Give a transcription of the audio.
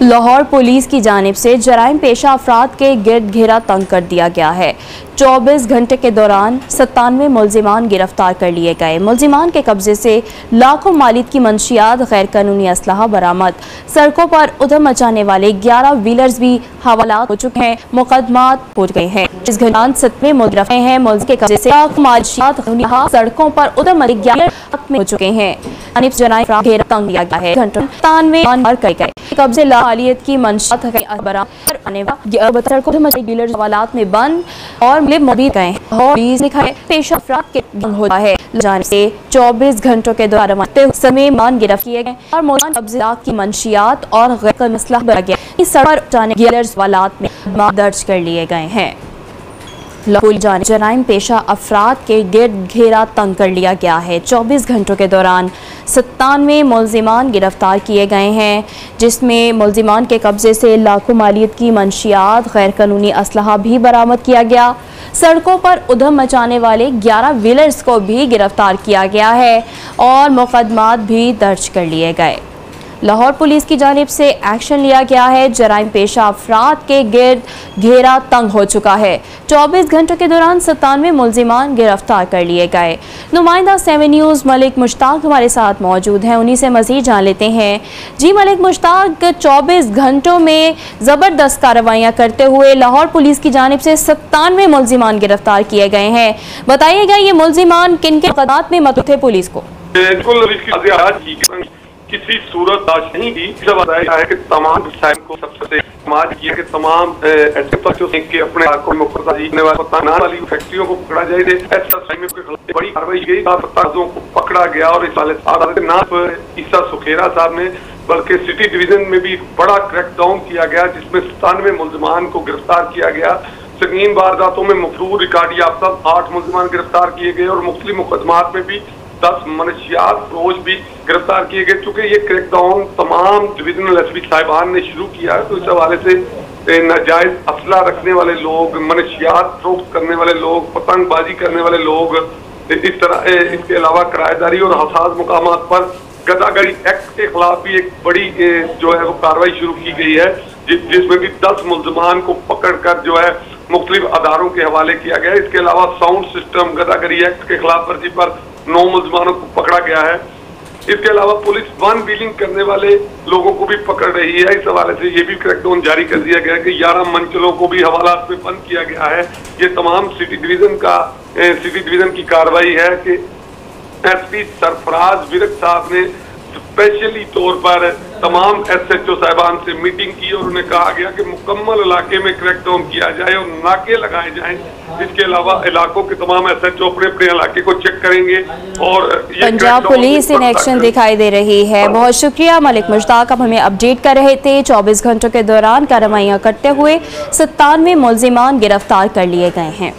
Lahore police की जानिब से जराइम पेशा अफराद के गिर्द घेरा तंग कर दिया गया है। 24 घंटे के दौरान 97 मुलजिमान गिरफ्तार कर लिए गए। मुलजिमान के कब्जे से लाखों मालियत की मंशियात, गैर कानूनी असलहा बरामद। सड़कों पर उधम मचाने वाले 11 व्हीलर्स भी हवालात हो चुके हैं, मुकदमात हो गए हैं। इस घटना 97 मुलजिम हैं। मुलजिम के कब्जे से मंशियात सड़कों पर उधम मचाने 11 में हो चुके हैं। जराइम घेरा तंग किया गया है। घंटों 97 कर गए। कब्जे मालियत की मंशियात हवालात में बंद और मोबील गए और लिखा है पेशा अफराद के होता है जाने से 24 घंटों के दौरान समय मान गिरफ्तार किए गए और मौलाना कब्जा की मंशियात और गैर मसला बढ़ गया। इस सड़क जाने हवालात में दर्ज कर लिए गए हैं। जराइम पेशा अफराद के गिर्द घेरा तंग कर लिया गया है। 24 घंटों के दौरान 97 मुलजिमान गिरफ्तार किए गए हैं, जिसमें मुलजिमान के कब्जे से लाखों मालियत की मंशियात, गैर कानूनी असलहा भी बरामद किया गया। सड़कों पर उधम मचाने वाले 11 व्हीलर्स को भी गिरफ्तार किया गया है और मुकदमात भी दर्ज कर लिए गए। लाहौर पुलिस की जानिब से एक्शन लिया गया है। जराइम पेशा अफराद के गिर्द घेरा तंग हो चुका है। 24 घंटों के दौरान 97 मुलजिमान गिरफ्तार कर लिए गए। नुमाइंदा 7 न्यूज़ मलिक मुश्ताक हमारे साथ मौजूद हैं, उन्हीं से मज़ीद जान लेते हैं। जी मलिक मुश्ताक, 24 घंटों में ज़बरदस्त कार्रवाइयाँ करते हुए लाहौर पुलिस की जानिब से 97 मुलजिमान गिरफ्तार किए गए हैं। बताइएगा ये मुलजिमान किन के मुकदमात में मदद थे पुलिस को? किसी सूरत दाश नहीं की जब बताया है कि तमाम को सबसे समाज किया कि तमाम ऐसे बच्चों से के अपने आप को वाली फैक्ट्रियों को पकड़ा जाए। ऐसा बड़ी कार्रवाई की गई, को पकड़ा गया और इस वाले ना ईसा सुखेरा साहब ने बल्कि सिटी डिवीजन में भी बड़ा क्रैकडाउन किया गया, जिसमें 97 मुलजिमान को गिरफ्तार किया गया। संगीन वारदातों में मफरूर रिकॉर्ड याफ्ता 8 मुलजिमान गिरफ्तार किए गए और मुख्तलिफ मुकदमात में भी 10 मनशियात रोज भी गिरफ्तार किए गए। चूंकि ये क्रैकडाउन तमाम डिविजनल एसपी साहिबान ने शुरू किया है, तो इस हवाले से नाजायज असला रखने वाले लोग, मनशियात फरोख्त करने वाले लोग, पतंगबाजी करने वाले लोग, इस तरह इसके अलावा किराएदारी और हसास मुकामात पर गदागरी एक्ट के खिलाफ भी एक बड़ी जो है वो कार्रवाई शुरू की गई है, जिसमें भी 10 मुलजमान को पकड़ कर जो है मुख्तलिफ अदारों के हवाले किया गया। इसके अलावा साउंड सिस्टम गदागरी एक्ट के खिलाफ वर्जी पर 9 मुलजमानों को पकड़ा गया है। इसके अलावा पुलिस वन व्हीलिंग करने वाले लोगों को भी पकड़ रही है। इस हवाले से ये भी क्रैकडाउन जारी कर दिया गया है कि 11 मंचलों को भी हवालात में बंद किया गया है। ये तमाम सिटी डिवीजन की कार्रवाई है कि एसपी सरफराज विरक साहब ने स्पेशली तौर पर तमाम SHO साहिबान से मीटिंग की और उन्हें कहा गया कि मुकम्मल इलाके में क्रैकडाउन किया जाए और नाके लगाए जाएं। इसके अलावा इलाकों के तमाम SHO अपने अपने इलाके को चेक करेंगे। और पंजाब पुलिस इन एक्शन दिखाई दे रही है। बहुत शुक्रिया मलिक मुश्ताक, आप हमें अपडेट कर रहे थे। 24 घंटों के दौरान कार्रवाइयाँ करते हुए 97 मुलजिमान गिरफ्तार कर लिए गए हैं।